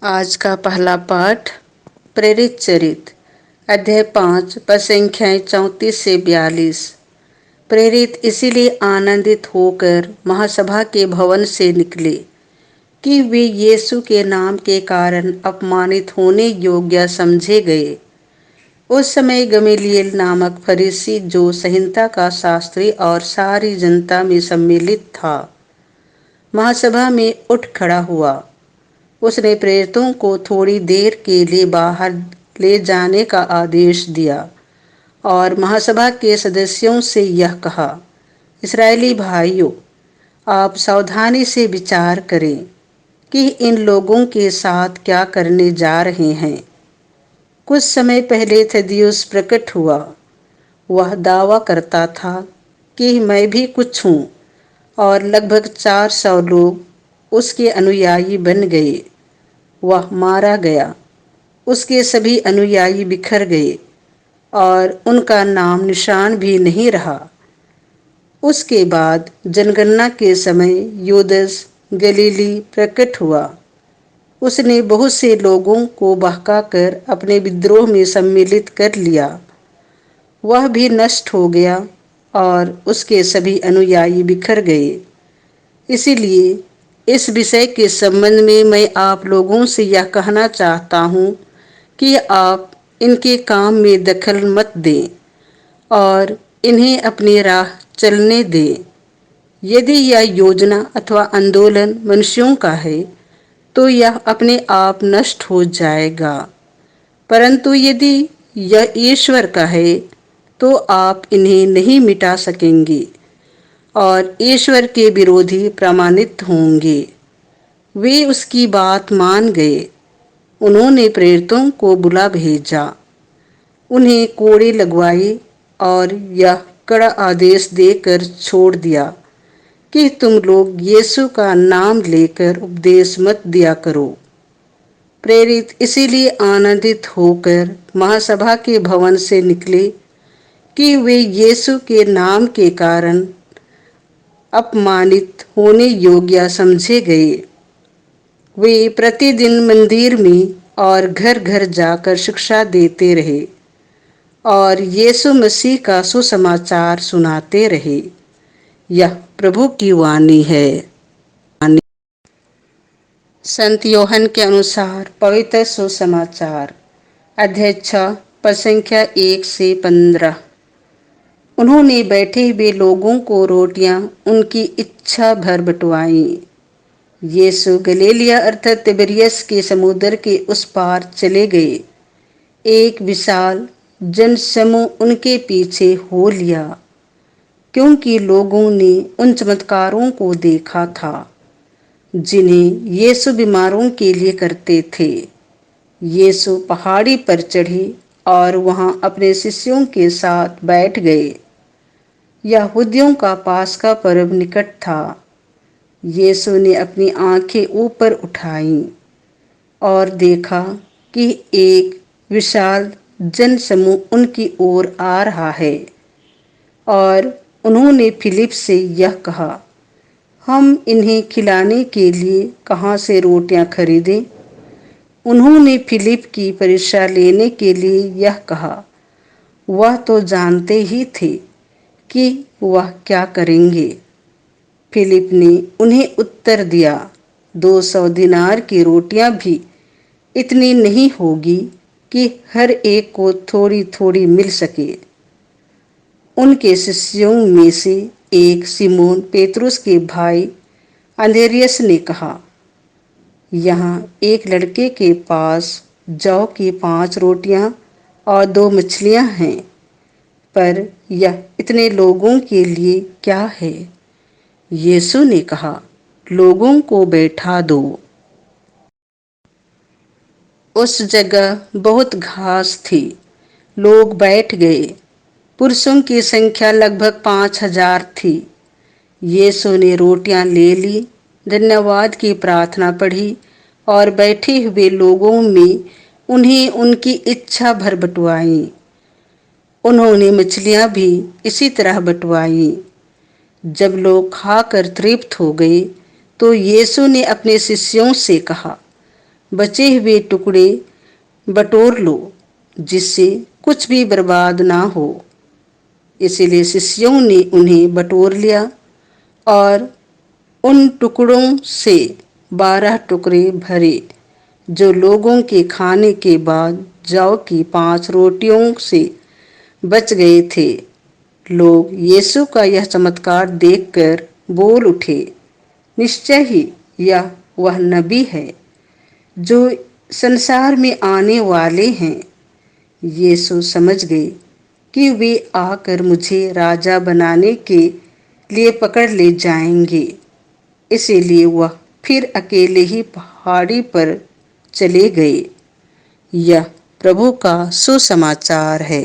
आज का पहला पाठ प्रेरित चरित अध्याय 5 पद संख्याएं 34 से 42। प्रेरित इसीलिए आनंदित होकर महासभा के भवन से निकले कि वे यीशु के नाम के कारण अपमानित होने योग्य समझे गए। उस समय गमलीएल नामक फरीसी जो संहिता का शास्त्री और सारी जनता में सम्मिलित था, महासभा में उठ खड़ा हुआ। उसने प्रेरितों को थोड़ी देर के लिए बाहर ले जाने का आदेश दिया और महासभा के सदस्यों से यह कहा, इस्राएली भाइयों, आप सावधानी से विचार करें कि इन लोगों के साथ क्या करने जा रहे हैं। कुछ समय पहले थदियुस प्रकट हुआ। वह दावा करता था कि मैं भी कुछ हूँ और लगभग 400 लोग उसके अनुयायी बन गए। वह मारा गया, उसके सभी अनुयायी बिखर गए और उनका नाम निशान भी नहीं रहा। उसके बाद जनगणना के समय यूदस गलीली प्रकट हुआ। उसने बहुत से लोगों को बहकाकर अपने विद्रोह में सम्मिलित कर लिया। वह भी नष्ट हो गया और उसके सभी अनुयायी बिखर गए। इसीलिए इस विषय के संबंध में मैं आप लोगों से यह कहना चाहता हूँ कि आप इनके काम में दखल मत दें और इन्हें अपनी राह चलने दें। यदि यह योजना अथवा आंदोलन मनुष्यों का है तो यह अपने आप नष्ट हो जाएगा, परंतु यदि यह ईश्वर का है तो आप इन्हें नहीं मिटा सकेंगे और ईश्वर के विरोधी प्रमाणित होंगे। वे उसकी बात मान गए। उन्होंने प्रेरितों को बुला भेजा, उन्हें कोड़े लगवाए और यह कड़ा आदेश देकर छोड़ दिया कि तुम लोग यीशु का नाम लेकर उपदेश मत दिया करो। प्रेरित इसीलिए आनंदित होकर महासभा के भवन से निकले कि वे यीशु के नाम के कारण अपमानित होने योग्य समझे गए। वे प्रतिदिन मंदिर में और घर घर जाकर शिक्षा देते रहे और यीशु मसीह का सुसमाचार सुनाते रहे। यह प्रभु की वाणी है। संत योहन के अनुसार पवित्र सुसमाचार अध्याय 6 पद संख्या 1 से 15। उन्होंने बैठे हुए लोगों को रोटियां उनकी इच्छा भर बंटवाईं। यीशु गलीलिया अर्थात तिबरियस के समुद्र के उस पार चले गए। एक विशाल जनसमूह उनके पीछे हो लिया, क्योंकि लोगों ने उन चमत्कारों को देखा था जिन्हें यीशु बीमारों के लिए करते थे। यीशु पहाड़ी पर चढ़े और वहां अपने शिष्यों के साथ बैठ गए। यहूदियों का पास्का पर्व निकट था। यीशु ने अपनी आंखें ऊपर उठाईं और देखा कि एक विशाल जनसमूह उनकी ओर आ रहा है और उन्होंने फिलिप से यह कहा, हम इन्हें खिलाने के लिए कहाँ से रोटियां खरीदें? उन्होंने फिलिप की परीक्षा लेने के लिए यह कहा। वह तो जानते ही थे कि वह क्या करेंगे। फिलिप ने उन्हें उत्तर दिया, 200 दिनार की रोटियां भी इतनी नहीं होगी कि हर एक को थोड़ी थोड़ी मिल सके। उनके शिष्यों में से एक सिमोन पेतरुस के भाई अंद्रियास ने कहा, यहाँ एक लड़के के पास जौ की 5 रोटियां और 2 मछलियां हैं, पर यह इतने लोगों के लिए क्या है? यीशु ने कहा, लोगों को बैठा दो। उस जगह बहुत घास थी। लोग बैठ गए। पुरुषों की संख्या लगभग 5000 थी। यीशु ने रोटियां ले ली, धन्यवाद की प्रार्थना पढ़ी और बैठे हुए लोगों में उन्हें उनकी इच्छा भर बंटवाई। उन्होंने मछलियां भी इसी तरह बंटवाई। जब लोग खाकर तृप्त हो गए तो यीशु ने अपने शिष्यों से कहा, बचे हुए टुकड़े बटोर लो, जिससे कुछ भी बर्बाद ना हो। इसलिए शिष्यों ने उन्हें बटोर लिया और उन टुकड़ों से 12 टुकड़े भरे, जो लोगों के खाने के बाद जौ की 5 रोटियों से बच गए थे। लोग यीशु का यह चमत्कार देखकर बोल उठे, निश्चय ही यह वह नबी है जो संसार में आने वाले हैं। यीशु समझ गए कि वे आकर मुझे राजा बनाने के लिए पकड़ ले जाएंगे, इसीलिए वह फिर अकेले ही पहाड़ी पर चले गए। यह प्रभु का सुसमाचार है।